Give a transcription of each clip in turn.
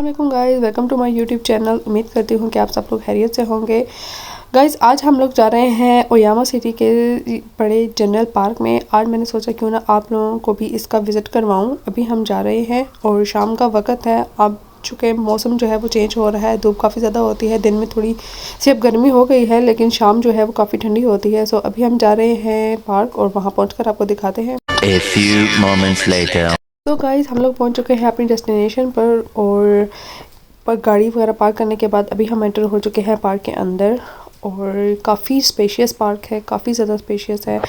अस्सलाम वालेकुम guys, welcome to my YouTube channel. उम्मीद करती हूँ कि आप सब लोग खैरियत से होंगे। गाइस आज हम लोग जा रहे हैं ओयामा सिटी के बड़े जनरल पार्क में। आज मैंने सोचा क्यों ना आप लोगों को भी इसका विज़िट करवाऊँ। अभी हम जा रहे हैं और शाम का वक्त है। अब चूँकि मौसम जो है वो चेंज हो रहा है, धूप काफ़ी ज़्यादा होती है, दिन में थोड़ी सी अब गर्मी हो गई है, लेकिन शाम जो है वो काफ़ी ठंडी होती है। सो अभी हम जा रहे हैं पार्क और वहाँ पहुँच आपको दिखाते हैं। A few moments later. तो गाइस हम लोग पहुंच चुके हैं अपनी डेस्टिनेशन पर और गाड़ी वगैरह पार्क करने के बाद अभी हम एंटर हो चुके हैं पार्क के अंदर। और काफ़ी स्पेशियस पार्क है, काफ़ी ज़्यादा स्पेशियस है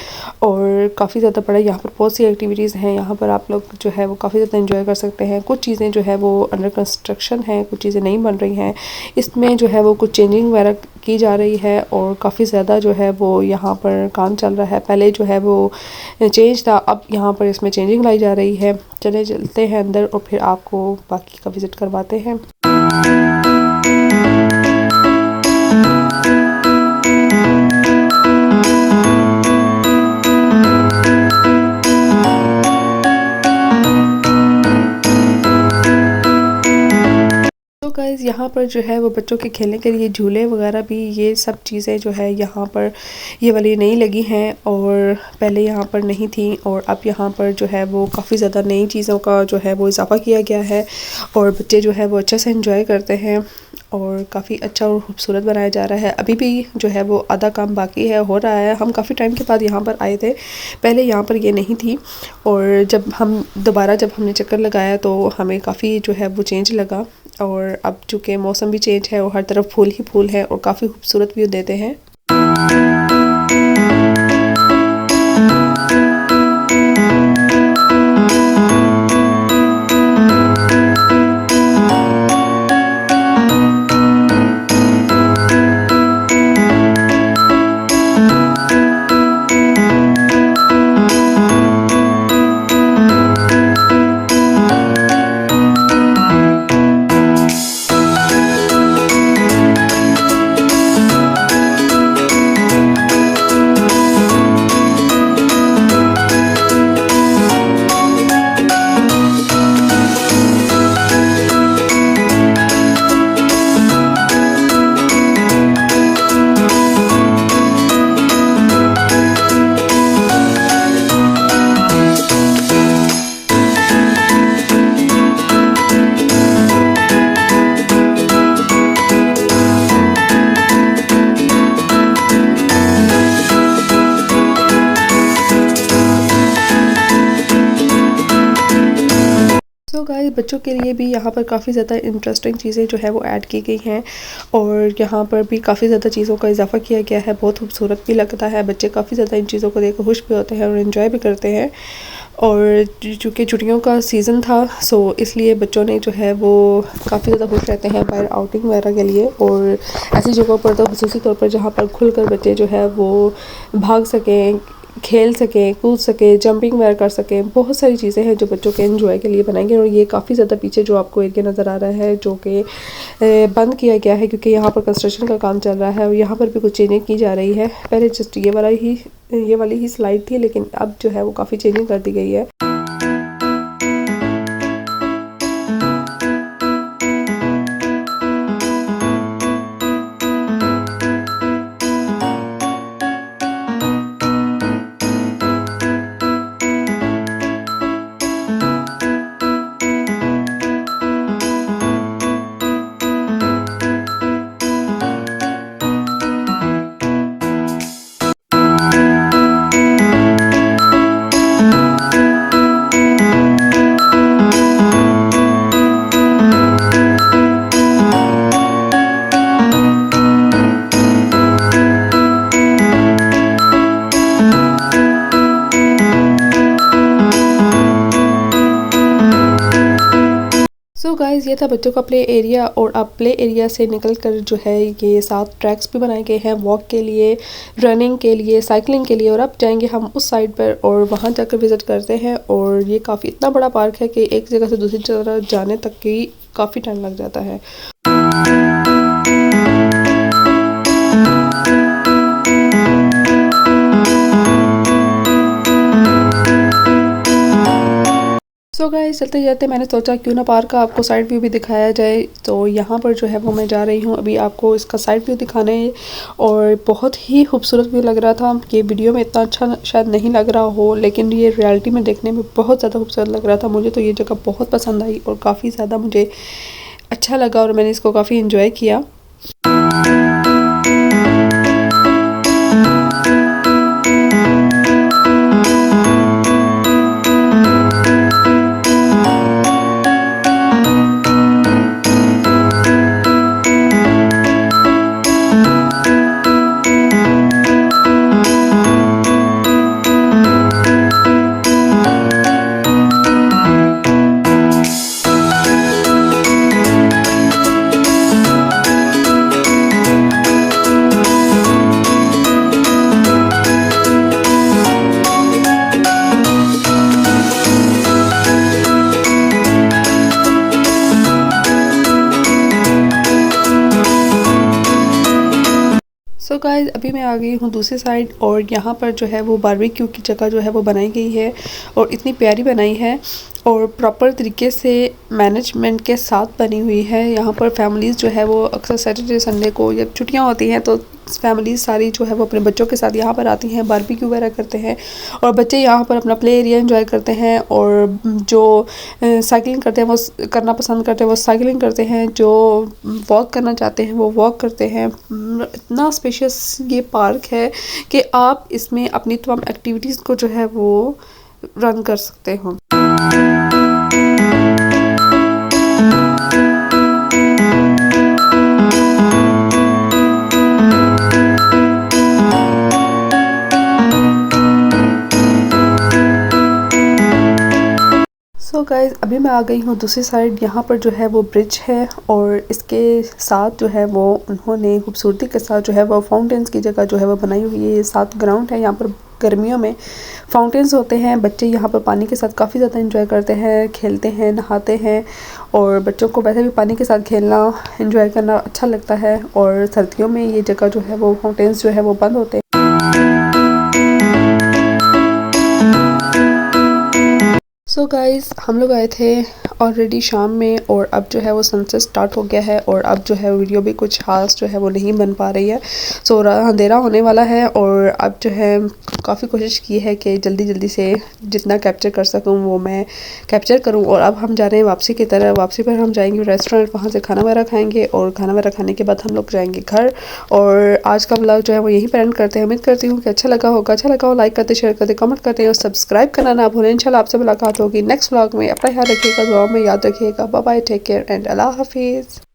और काफ़ी ज़्यादा बड़ा। यहाँ पर बहुत सी एक्टिविटीज़ हैं, यहाँ पर आप लोग जो है वो काफ़ी ज़्यादा एंजॉय कर सकते हैं। कुछ चीज़ें जो है वो अंडर कंस्ट्रक्शन है, कुछ चीज़ें नहीं बन रही हैं। इसमें जो है वो कुछ चेंजिंग वगैरह की जा रही है और काफ़ी ज़्यादा जो है वो यहाँ पर काम चल रहा है। पहले जो है वो चेंज था, अब यहाँ पर इसमें चेंजिंग लाई जा रही है। चले चलते हैं अंदर और फिर आपको बाकी का विज़िट करवाते हैं। गाइस यहाँ पर जो है वो बच्चों के खेलने के लिए झूले वगैरह भी, ये सब चीज़ें जो है यहाँ पर ये वाली नई लगी हैं और पहले यहाँ पर नहीं थी। और अब यहाँ पर जो है वो काफ़ी ज़्यादा नई चीज़ों का जो है वो इजाफ़ा किया गया है और बच्चे जो है वो अच्छे से एंजॉय करते हैं और काफ़ी अच्छा और ख़ूबसूरत बनाया जा रहा है। अभी भी जो है वो आधा काम बाकी है, हो रहा है। हम काफ़ी टाइम के बाद यहाँ पर आए थे, पहले यहाँ पर ये नहीं थी और जब हमने चक्कर लगाया तो हमें काफ़ी जो है वो चेंज लगा। और अब चूँकि मौसम भी चेंज है और हर तरफ फूल ही फूल हैं और काफ़ी खूबसूरत व्यू देते हैं। तो गाइस बच्चों के लिए भी यहाँ पर काफ़ी ज़्यादा इंटरेस्टिंग चीज़ें जो है वो ऐड की गई हैं और यहाँ पर भी काफ़ी ज़्यादा चीज़ों का इजाफा किया गया है। बहुत खूबसूरत भी लगता है, बच्चे काफ़ी ज़्यादा इन चीज़ों को देख खुश भी होते हैं और इन्जॉय भी करते हैं। और चूँकि छुट्टियों का सीज़न था सो इसलिए बच्चों ने जो है वो काफ़ी ज़्यादा खुश रहते हैं बाहर आउटिंग वगैरह के लिए। और ऐसी जगहों पर तो ख़ुसूसी तौर पर जहाँ पर खुलकर बच्चे जो है वो भाग सकें, खेल सकें, कूद सकें, जंपिंग वगैरह कर सकें, बहुत सारी चीज़ें हैं जो बच्चों के एंजॉय के लिए बनाएंगे। और ये काफ़ी ज़्यादा पीछे जो आपको एरिया नज़र आ रहा है जो कि बंद किया गया है क्योंकि यहाँ पर कंस्ट्रक्शन का काम चल रहा है और यहाँ पर भी कुछ चेंजिंग की जा रही है। पहले जस्ट ये वाली ही स्लाइड थी, लेकिन अब जो है वो काफ़ी चेंजिंग कर दी गई है। सो गाइज़ ये था बच्चों का प्ले एरिया। और अब प्ले एरिया से निकल कर जो है ये 7 ट्रैक्स भी बनाए गए हैं वॉक के लिए, रनिंग के लिए, साइकिलिंग के लिए। और अब जाएंगे हम उस साइड पर और वहाँ जाकर विज़िट करते हैं। और ये काफ़ी इतना बड़ा पार्क है कि एक जगह से दूसरी जगह जाने तक की काफ़ी टाइम लग जाता है। सो गाइस चलते जाते मैंने सोचा क्यों ना पार्क का आपको साइड व्यू भी दिखाया जाए। तो यहाँ पर जो है वो मैं जा रही हूँ अभी आपको इसका साइड व्यू दिखाने, और बहुत ही खूबसूरत व्यू लग रहा था। ये वीडियो में इतना अच्छा शायद नहीं लग रहा हो, लेकिन ये रियलिटी में देखने में बहुत ज़्यादा खूबसूरत लग रहा था। मुझे तो ये जगह बहुत पसंद आई और काफ़ी ज़्यादा मुझे अच्छा लगा और मैंने इसको काफ़ी इन्जॉय किया। सो गाइस अभी मैं आ गई हूँ दूसरी साइड, और यहाँ पर जो है वो बारबेक्यू की जगह जो है वो बनाई गई है और इतनी प्यारी बनाई है और प्रॉपर तरीके से मैनेजमेंट के साथ बनी हुई है। यहाँ पर फैमिलीज़ जो है वो अक्सर सैटरडे संडे को जब छुट्टियाँ होती हैं तो फैमिली सारी जो है वो अपने बच्चों के साथ यहाँ पर आती हैं, बारबेक्यू वगैरह करते हैं और बच्चे यहाँ पर अपना प्ले एरिया एंजॉय करते हैं। और जो साइकिलिंग करते हैं वो करना पसंद करते हैं वो साइकिलिंग करते हैं, जो वॉक करना चाहते हैं वो वॉक करते हैं। इतना स्पेशियस ये पार्क है कि आप इसमें अपनी तमाम एक्टिविटीज़ को जो है वो रन कर सकते हो। सो गाइज़ अभी मैं आ गई हूँ दूसरी साइड। यहाँ पर जो है वो ब्रिज है और इसके साथ जो है वो उन्होंने खूबसूरती के साथ जो है वो फाउंटेन्स की जगह जो है वो बनाई हुई है। ये साथ ग्राउंड है, यहाँ पर गर्मियों में फाउंटेन्स होते हैं। बच्चे यहाँ पर पानी के साथ काफ़ी ज़्यादा एंजॉय करते हैं, खेलते हैं, नहाते हैं और बच्चों को वैसे भी पानी के साथ खेलना एंजॉय करना अच्छा लगता है। और सर्दियों में ये जगह जो है वो फाउंटेन्स जो है वो बंद होते हैं। सो गाइज़ हम लोग आए थे ऑलरेडी शाम में और अब जो है वो सनसेट स्टार्ट हो गया है और अब जो है वीडियो भी कुछ खास जो है वो नहीं बन पा रही है। सो अंधेरा होने वाला है और अब जो है काफ़ी कोशिश की है कि जल्दी से जितना कैप्चर कर सकूं वो मैं कैप्चर करूं। और अब हम जा रहे हैं वापसी की तरफ। वापसी पर हम जाएंगे रेस्टोरेंट, वहाँ से खाना वगैरह खाएंगे और खाना वगैरह खाने के बाद हम लोग जाएंगे घर। और आज का व्लॉग जो है वो यहीं पर एंड करते हैं। उम्मीद करती हूँ कि अच्छा लगा होगा। अच्छा लगा हो लाइक करते, शेयर करते, कमेंट करते और सब्सक्राइब करना ना भूलें। इंशाल्लाह आपसे मुलाकात होगी नेक्स्ट व्लॉग में। अपना ख्याल रखिएगा, दुआ में याद रखिएगा। Bye bye, take care and अल्लाह हाफिज़।